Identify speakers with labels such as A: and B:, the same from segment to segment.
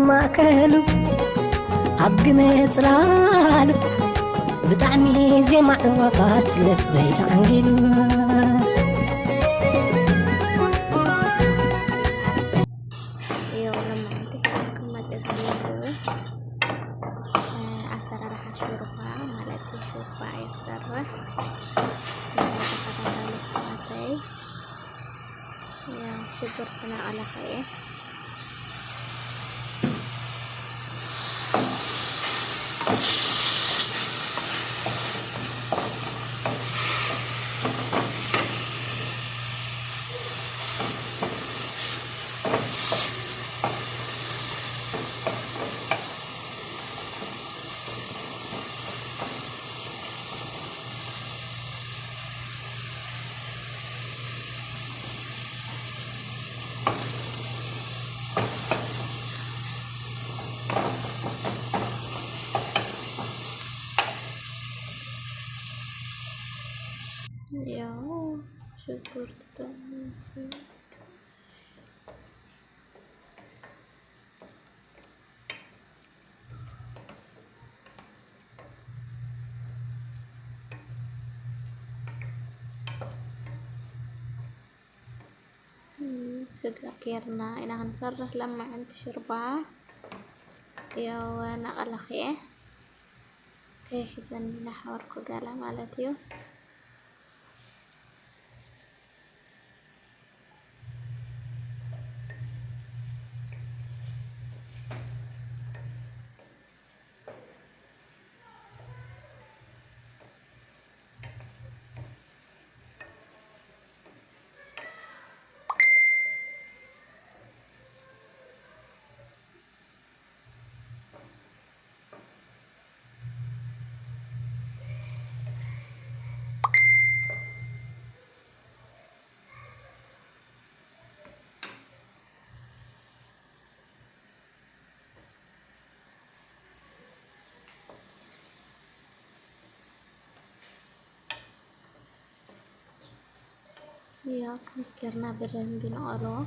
A: ማእከሉ ኣብግነ ጽላሉ ብጣዕሚ ዜማ ዕዋፋት ልበይ ተዓንጊሉ
B: شكرا على خير يا شكرت سكرنا إن هنصرح لما عند شربة يا وانا ألخيه كي حزن نحوركو قال مالتيو يا مسكرنا بدن بنقلو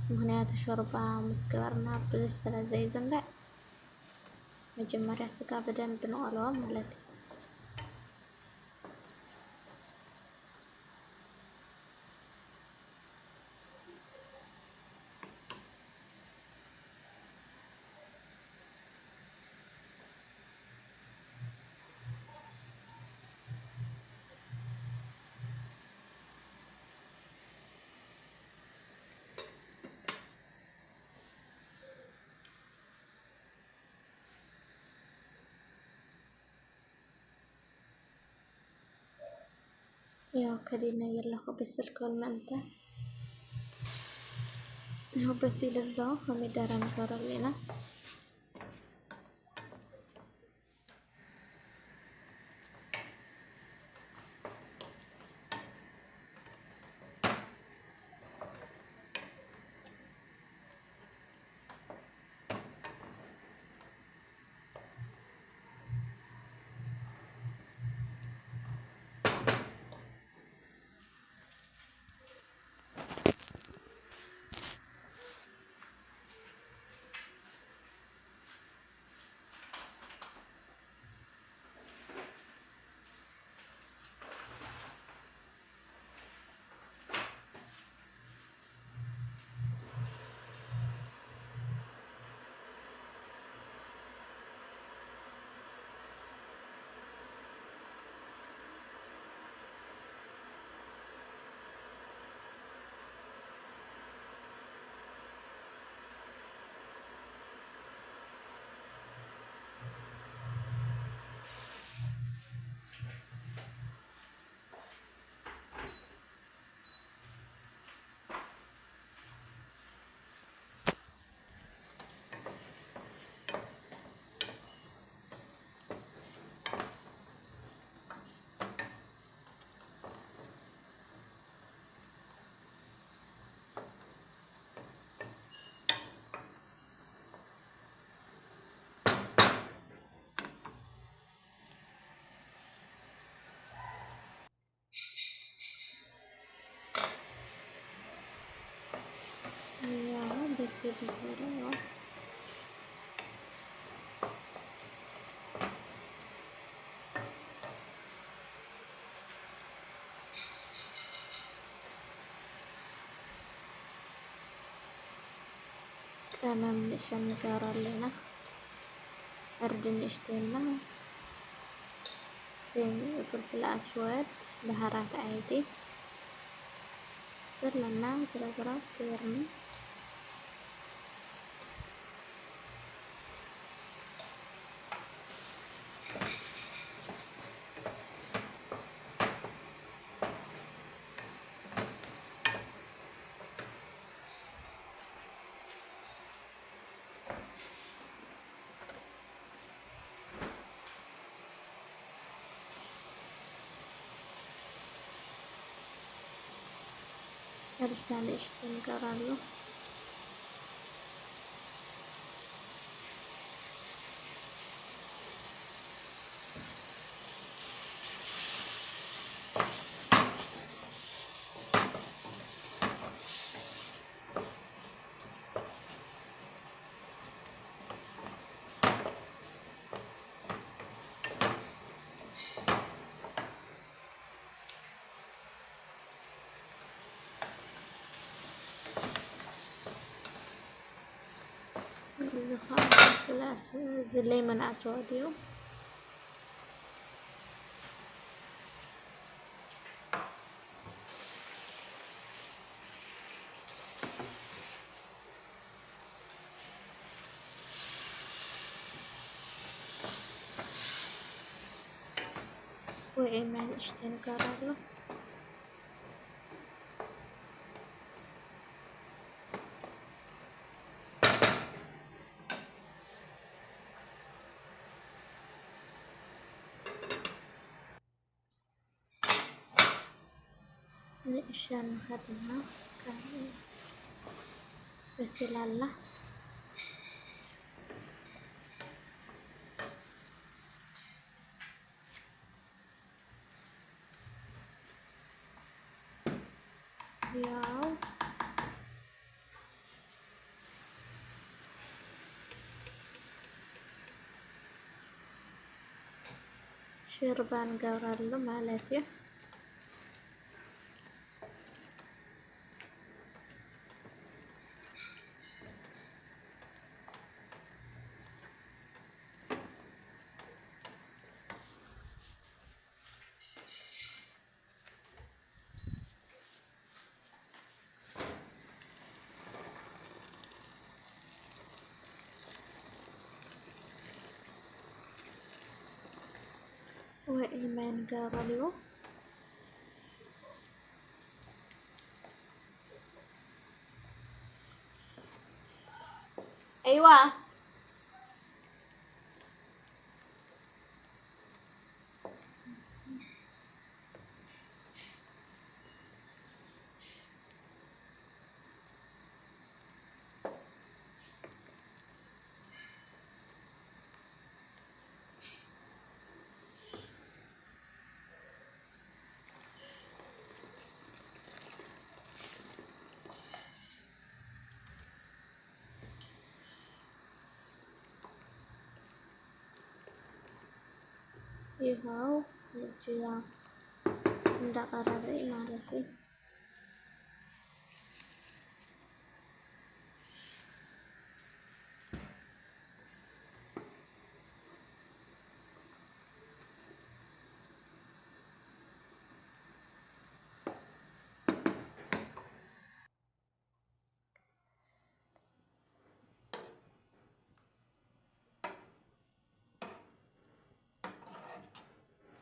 B: مهنيات شوربة مسكرنا بلح سلا زي زنقع مجمرة سكا بدن بنقلو مالتي يا كدينا يلا خو بس الكل ما انت هو بس يلله هم يدارن كارلينا يا بس يلله تمام نشان نقرا لنا أردن اشتينا فلفل أسود بهارات عادي لنا زرزرات كيرني أرسل اشتين قرالو زلي من أسوديو وإيمان اشتين قرالو نشان هذا كان بسلالة ياو شربان قرالو مالتي وإيمان قرالو أيوة ይኸው እጅጋ እንዳቀረበኝ ማለት ነው።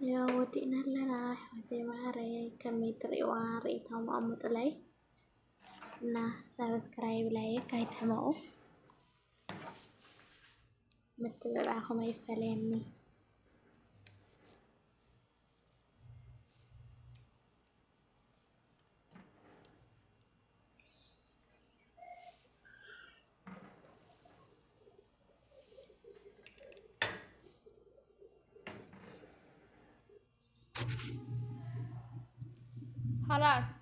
B: ያው ወዲና ለና ህይወቴ ማረ ከሚጥሪ ዋሪ ታማሙጥ ላይ እና ሰብስክራይብ ላይ ካይተማው ምትበላኹም አይፈለኒ خلاص